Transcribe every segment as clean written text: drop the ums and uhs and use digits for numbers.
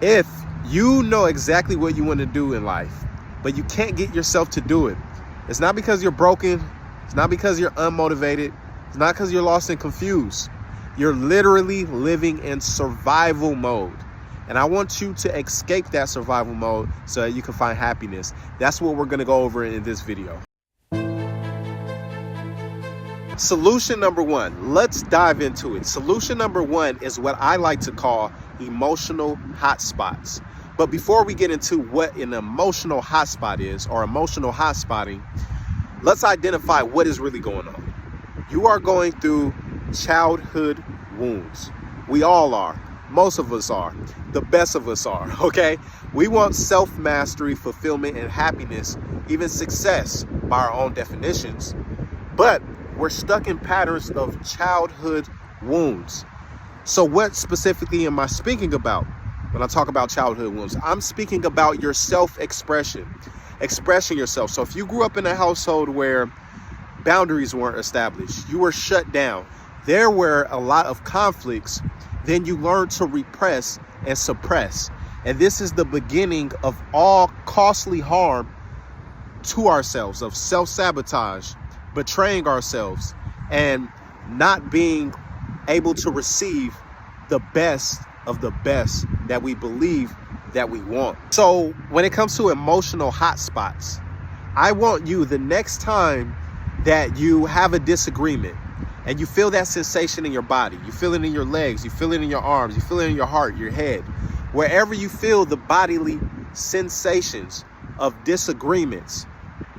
If you know exactly what you want to do in life, but you can't get yourself to do it, it's not because you're broken. It's not because you're unmotivated. It's not because you're lost and confused. You're literally living in survival mode. And I want you to escape that survival mode so that you can find happiness. That's what we're going to go over in this video. Solution number one, let's dive into it. Solution number one is what I like to call emotional hotspots. But before we get into what an emotional hotspot is, or emotional hotspotting, let's identify what is really going on. You are going through childhood wounds. We all are. Most of us are. The best of us are, okay? We want self-mastery, fulfillment, and happiness, even success by our own definitions. But we're stuck in patterns of childhood wounds. So what specifically am I speaking about when I talk about childhood wounds? I'm speaking about your self-expression, expressing yourself. So if you grew up in a household where boundaries weren't established, you were shut down, there were a lot of conflicts, then you learn to repress and suppress. And this is the beginning of all costly harm to ourselves, of self-sabotage, betraying ourselves, and not being able to receive the best of the best that we believe that we want. So when it comes to emotional hotspots, I want you, the next time that you have a disagreement and you feel that sensation in your body, you feel it in your legs, you feel it in your arms, you feel it in your heart, your head, wherever you feel the bodily sensations of disagreements,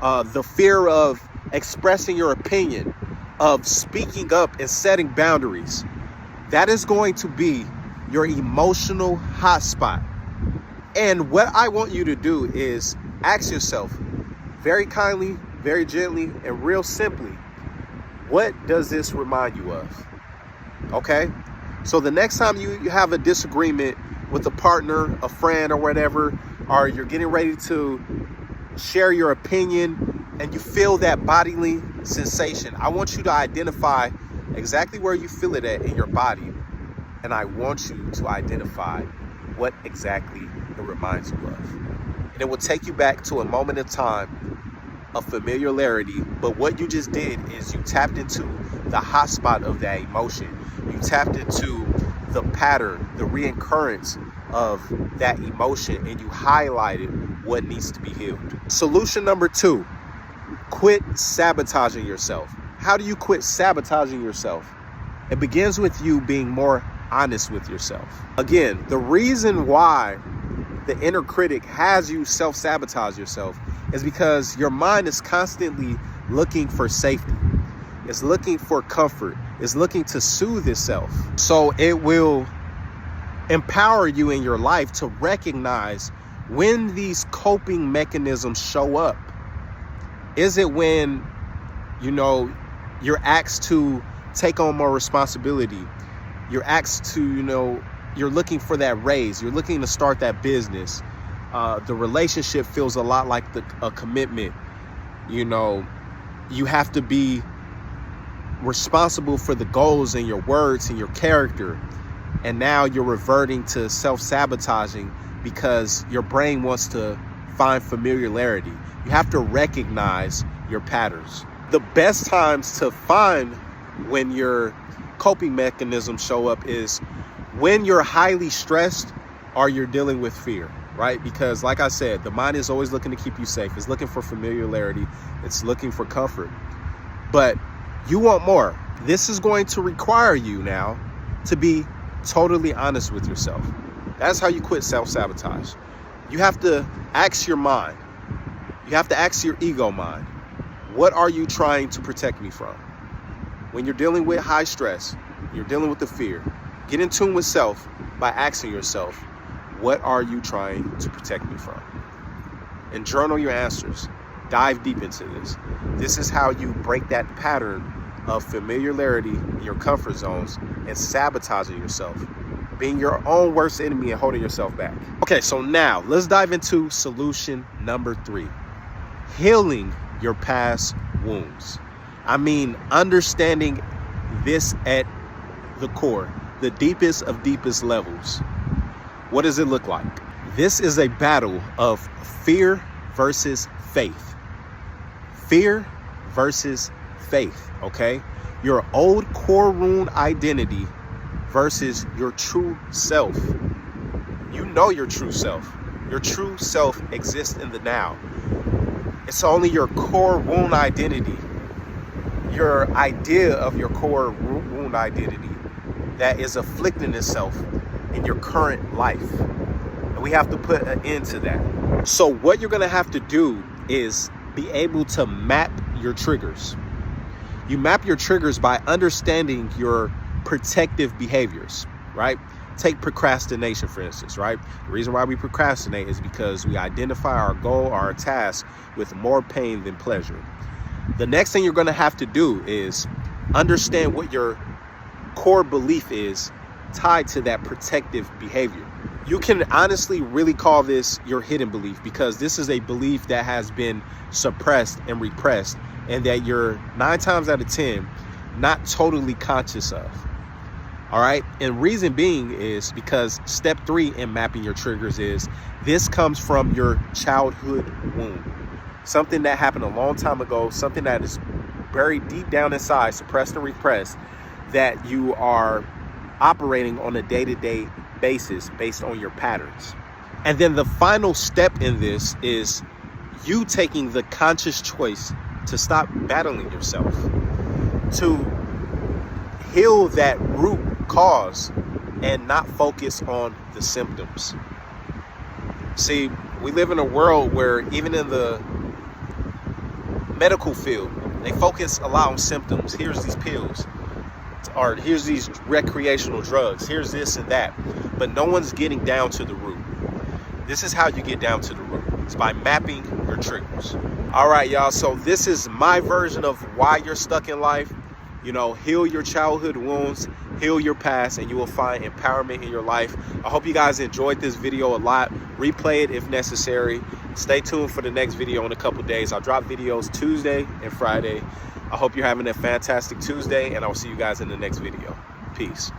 the fear of expressing your opinion, of speaking up and setting boundaries, that is going to be your emotional hotspot. And what I want you to do is ask yourself very kindly, very gently, and real simply, what does this remind you of? Okay? So the next time you have a disagreement with a partner, a friend, or whatever, or you're getting ready to share your opinion and you feel that bodily sensation, I want you to identify exactly where you feel it at in your body. And I want you to identify what exactly it reminds you of. And it will take you back to a moment in time of familiarity. But what you just did is you tapped into the hotspot of that emotion. You tapped into the pattern, the reoccurrence of that emotion, and you highlighted what needs to be healed. Solution number two, quit sabotaging yourself. How do you quit sabotaging yourself? It begins with you being more honest with yourself. Again, the reason why the inner critic has you self-sabotage yourself is because your mind is constantly looking for safety. It's looking for comfort. It's looking to soothe itself. So it will empower you in your life to recognize when these coping mechanisms show up. Is it when, you're asked to take on more responsibility? You're asked to, you're looking for that raise. You're looking to start that business. The relationship feels a lot like a commitment. You have to be responsible for the goals and your words and your character. And now you're reverting to self-sabotaging because your brain wants to find familiarity. You have to recognize your patterns. The best times to find when your coping mechanisms show up is when you're highly stressed or you're dealing with fear, right? Because like I said, the mind is always looking to keep you safe. It's looking for familiarity. It's looking for comfort. But you want more. This is going to require you now to be totally honest with yourself. That's how you quit self-sabotage. You have to ask your mind. You have to ask your ego mind. What are you trying to protect me from? When you're dealing with high stress, you're dealing with the fear, get in tune with self by asking yourself, what are you trying to protect me from? And journal your answers. Dive deep into this. This is how you break that pattern of familiarity in your comfort zones and sabotaging yourself, being your own worst enemy and holding yourself back. Okay, so now let's dive into solution number 3. Healing your past wounds. I mean, understanding this at the core, the deepest of deepest levels. What does it look like? This is a battle of fear versus faith. Fear versus faith, okay? Your old core wound identity versus your true self. You know your true self. Your true self exists in the now. It's only your core wound identity, your idea of your core wound identity, that is afflicting itself in your current life. And we have to put an end to that. So what you're gonna have to do is be able to map your triggers. You map your triggers by understanding your protective behaviors, right? Take procrastination, for instance, right? The reason why we procrastinate is because we identify our goal, our task with more pain than pleasure. The next thing you're going to have to do is understand what your core belief is tied to that protective behavior. You can honestly really call this your hidden belief, because this is a belief that has been suppressed and repressed, and that you're 9 times out of 10 not totally conscious of. All right. And reason being is because step 3 in mapping your triggers is this comes from your childhood wound. Something that happened a long time ago, something that is buried deep down inside, suppressed and repressed, that you are operating on a day-to-day basis based on your patterns. And then the final step in this is you taking the conscious choice to stop battling yourself, to heal that root cause and not focus on the symptoms. See, we live in a world where even in the medical field, they focus a lot on symptoms. Here's these pills, or here's these recreational drugs, here's this and that, but no one's getting down to the root. This is how you get down to the root. It's by mapping your triggers. All right, y'all. So this is my version of why you're stuck in life. You know, heal your childhood wounds, heal your past, and you will find empowerment in your life. I hope you guys enjoyed this video a lot. Replay it if necessary. Stay tuned for the next video in a couple days. I'll drop videos Tuesday and Friday. I hope you're having a fantastic Tuesday, and I'll see you guys in the next video. Peace.